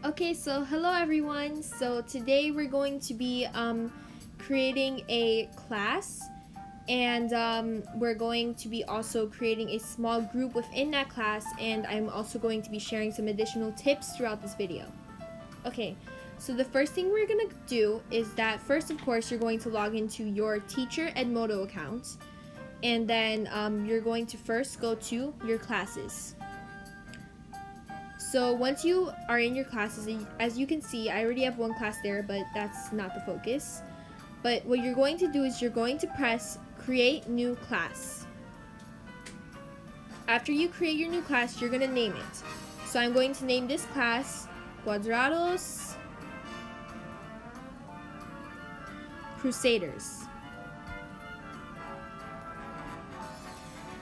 Okay, so hello everyone. So today we're going to be creating a class, and we're going to be also creating a small group within that class, and I'm also going to be sharing some additional tips throughout this video. Okay, so the first thing we're going to do is that first, of course, you're going to log into your teacher Edmodo account, and then you're going to first go to your classes. So once you are in your classes, as you can see, I already have one class there, but that's not the focus. But what you're going to do is you're going to press create new class. After you create your new class, you're going to name it. So I'm going to name this class Cuadrados Crusaders.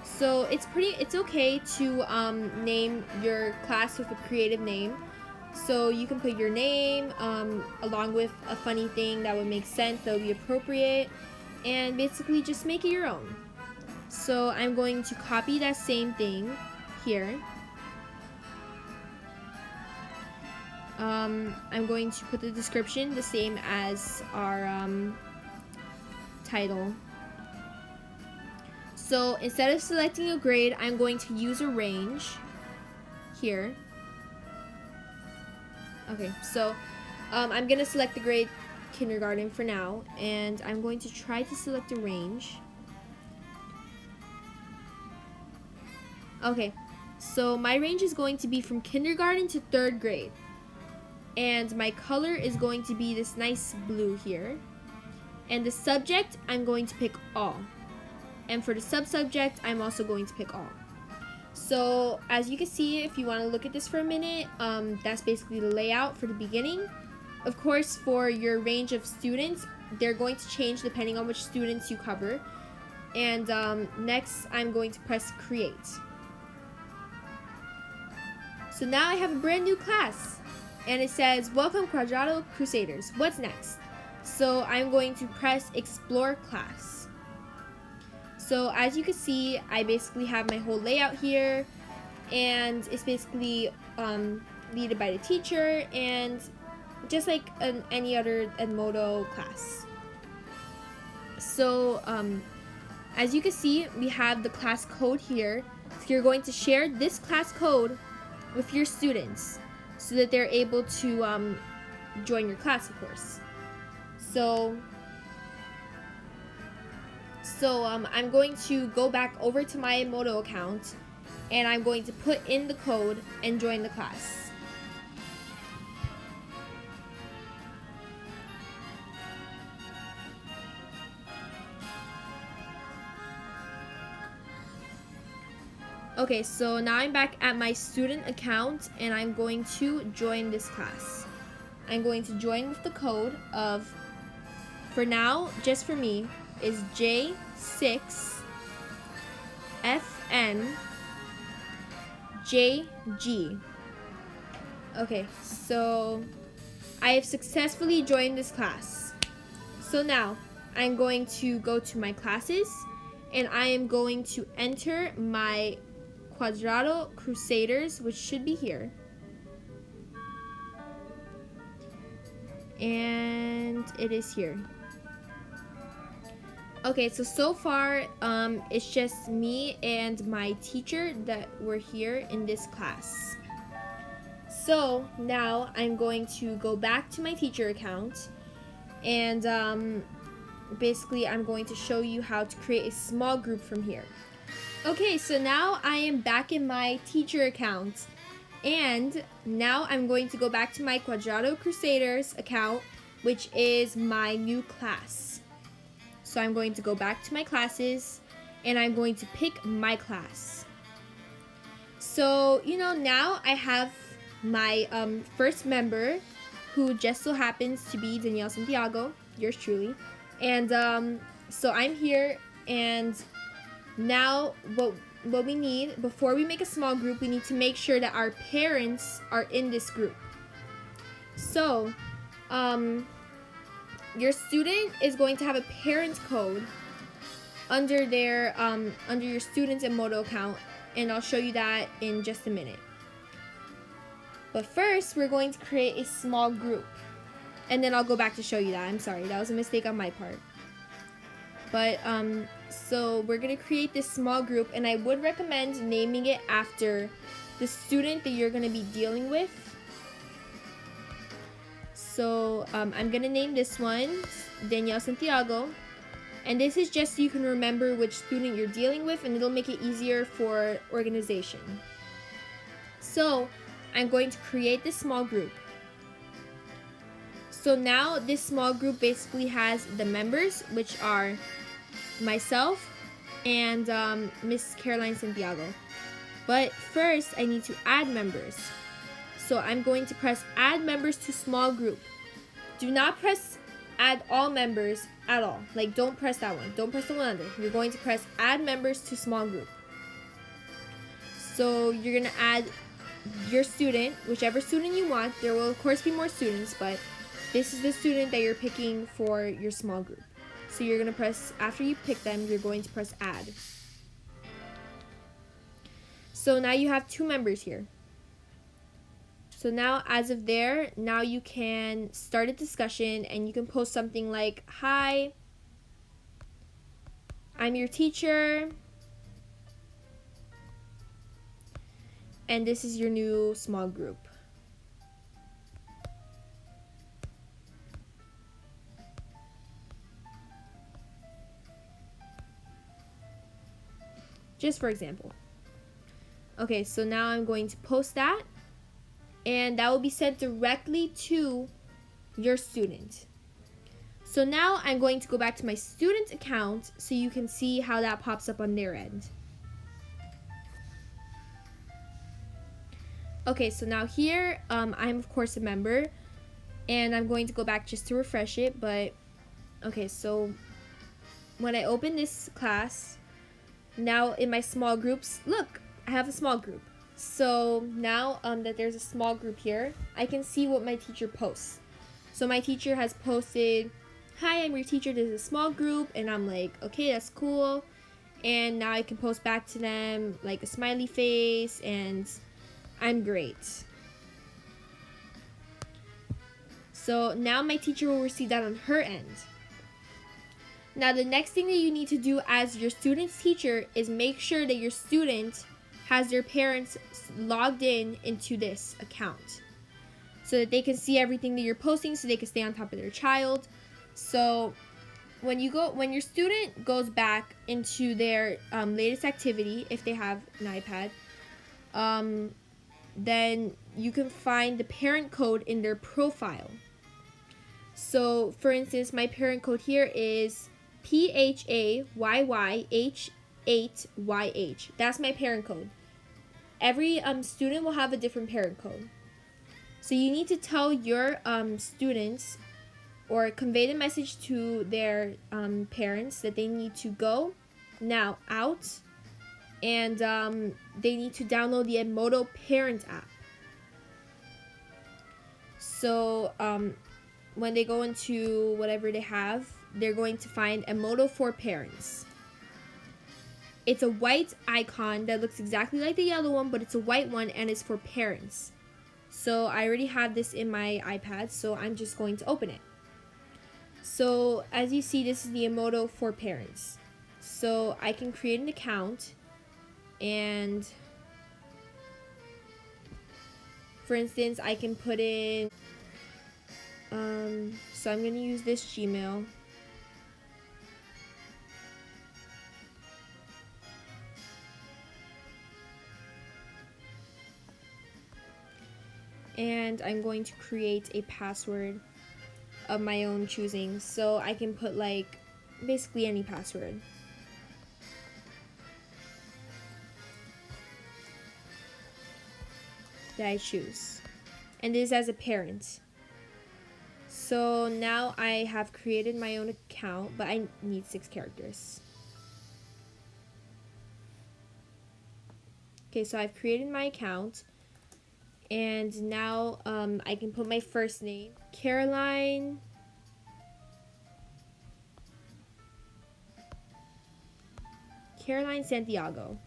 So it's okay to name your class with a creative name. So you can put your name along with a funny thing that would make sense, that would be appropriate, and basically just make it your own. So I'm going to copy that same thing here. I'm going to put the description the same as our title. So instead of selecting a grade, I'm going to use a range here. Okay, so I'm going to select the grade kindergarten for now, and I'm going to try to select a range. Okay, so my range is going to be from kindergarten to 3rd grade. And my color is going to be this nice blue here. And the subject, I'm going to pick all. And for the sub-subject, I'm also going to pick all. So as you can see, if you want to look at this for a minute, that's basically the layout for the beginning. Of course, for your range of students, they're going to change depending on which students you cover. And next, I'm going to press create. So now I have a brand new class. And it says, welcome Cuadrado Crusaders. What's next? So I'm going to press explore class. So as you can see, I basically have my whole layout here, and it's basically leaded by the teacher, and just like any other Edmodo class. So as you can see, we have the class code here. So you're going to share this class code with your students so that they're able to join your class, of course. So I'm going to go back over to my Edmodo account, and I'm going to put in the code and join the class. Okay, so now I'm back at my student account, and I'm going to join this class. I'm going to join with the code of, for now, just for me, is J6FNJG. Okay, so I have successfully joined this class. So now I'm going to go to my classes, and I am going to enter my Cuadrado Crusaders, which should be here. And it is here. Okay, so far, it's just me and my teacher that were here in this class. So now I'm going to go back to my teacher account, and basically I'm going to show you how to create a small group from here. Okay, so now I am back in my teacher account, and now I'm going to go back to my Cuadrado Crusaders account, which is my new class. So I'm going to go back to my classes, and I'm going to pick my class. So, now I have my first member, who just so happens to be Danielle Santiago, yours truly. And so I'm here, and now what we need, before we make a small group, we need to make sure that our parents are in this group. So, your student is going to have a parent code under their under your student's Edmodo account, and I'll show you that in just a minute. But first, we're going to create a small group. And then I'll go back to show you that. I'm sorry, that was a mistake on my part. But, so we're going to create this small group, and I would recommend naming it after the student that you're going to be dealing with. So, I'm going to name this one Danielle Santiago. And this is just so you can remember which student you're dealing with, and it'll make it easier for organization. So, I'm going to create this small group. So now this small group basically has the members, which are myself and Miss Caroline Santiago. But first, I need to add members. So I'm going to press add members to small group. Do not press add all members at all. Like, don't press that one. Don't press the one under. You're going to press add members to small group. So you're going to add your student, whichever student you want. There will of course be more students, but this is the student that you're picking for your small group. So you're going to press, after you pick them, you're going to press add. So now you have 2 members here. So now as of there, now you can start a discussion and you can post something like, hi, I'm your teacher, and this is your new small group. Just for example. Okay, so now I'm going to post that, and that will be sent directly to your student. So now I'm going to go back to my student account so you can see how that pops up on their end. Okay, so now here, I'm of course a member, and I'm going to go back just to refresh it, but okay, so when I open this class, now in my small groups, look, I have a small group. So now that there's a small group here, I can see what my teacher posts. So my teacher has posted, hi, I'm your teacher, this is a small group, and I'm like, okay, that's cool. And now I can post back to them like a smiley face, and I'm great. So now my teacher will receive that on her end. Now the next thing that you need to do as your student's teacher is make sure that your student has their parents logged in into this account so that they can see everything that you're posting, so they can stay on top of their child. So when your student goes back into their latest activity, if they have an iPad, then you can find the parent code in their profile. So for instance, my parent code here is PHAYYH8YH. That's my parent code. Every student will have a different parent code. So you need to tell your students or convey the message to their parents that they need to go now out, and they need to download the Edmodo parent app. So when they go into whatever they have, they're going to find Edmodo for Parents. It's a white icon that looks exactly like the yellow one, but it's a white one and it's for parents. So I already have this in my iPad, so I'm just going to open it. So as you see, this is the Edmodo for Parents. So I can create an account, and for instance, I can put in, so I'm going to use this Gmail. And I'm going to create a password of my own choosing. So I can put like basically any password. That I choose. And this as a parent. So now I have created my own account, but I need 6 characters. Okay, so I've created my account. And now I can put my first name, Caroline Santiago.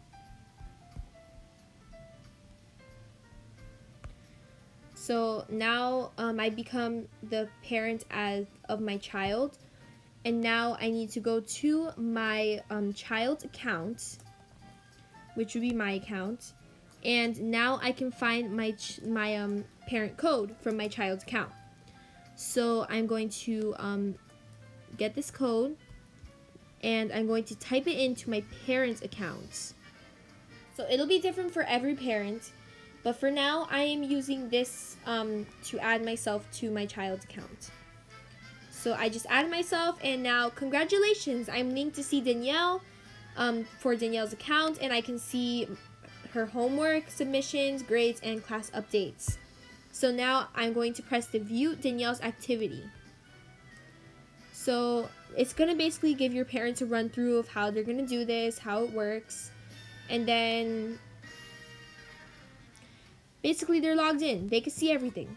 So now I become the parent of my child, and now I need to go to my child's account, which would be my account, and now I can find my parent code from my child's account. So I'm going to get this code, and I'm going to type it into my parent's account. So it'll be different for every parent, but for now I am using this to add myself to my child's account. So I just added myself, and now congratulations, I'm linked to see Danielle for Danielle's account, and I can see her homework, submissions, grades, and class updates. So now I'm going to press the view Danielle's activity. So it's going to basically give your parents a run through of how they're going to do this, how it works, and then basically they're logged in. They can see everything.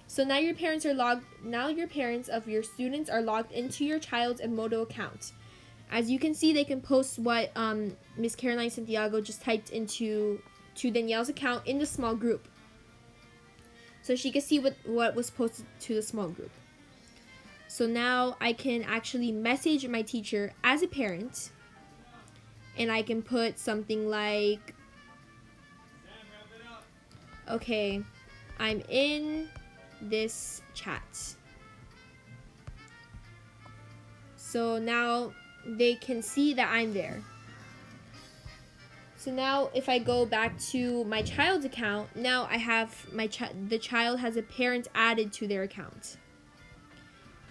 So now your parents of your students are logged into your child's Edmodo account. As you can see, they can post what Miss Caroline Santiago just typed to Danielle's account in the small group. So she can see what was posted to the small group. So now I can actually message my teacher as a parent, and I can put something like, okay, I'm in this chat. So now they can see that I'm there. So now if I go back to my child's account, now I have the child has a parent added to their account.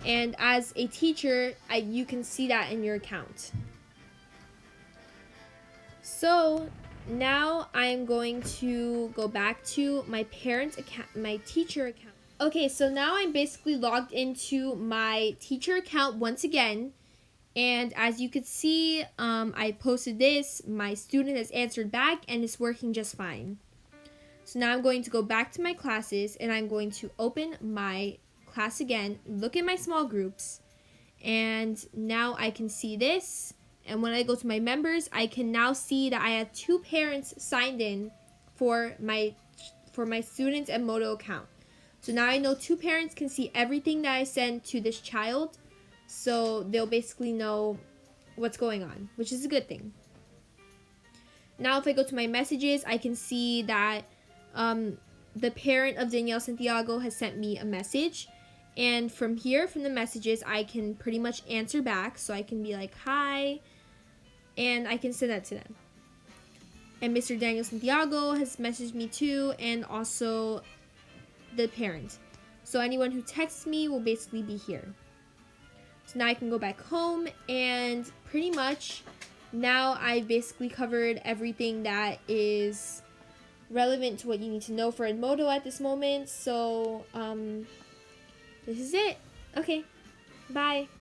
And as a teacher, you can see that in your account. So now I'm going to go back to my parent account, my teacher account. Okay, so now I'm basically logged into my teacher account once again. And as you can see, I posted this. My student has answered back, and it's working just fine. So now I'm going to go back to my classes, and I'm going to open my class again, look at my small groups, and now I can see this. And when I go to my members, I can now see that I have 2 parents signed in for my student's Edmodo account. So now I know 2 parents can see everything that I send to this child, so they'll basically know what's going on, which is a good thing. Now if I go to my messages, I can see that the parent of Danielle Santiago has sent me a message, and from here, from the messages, I can pretty much answer back. So I can be like, hi, and I can send that to them. And Mr. Daniel Santiago has messaged me too, and also the parent. So anyone who texts me will basically be here. So now I can go back home, and pretty much now I've basically covered everything that is relevant to what you need to know for Edmodo at this moment. So this is it. Okay, bye.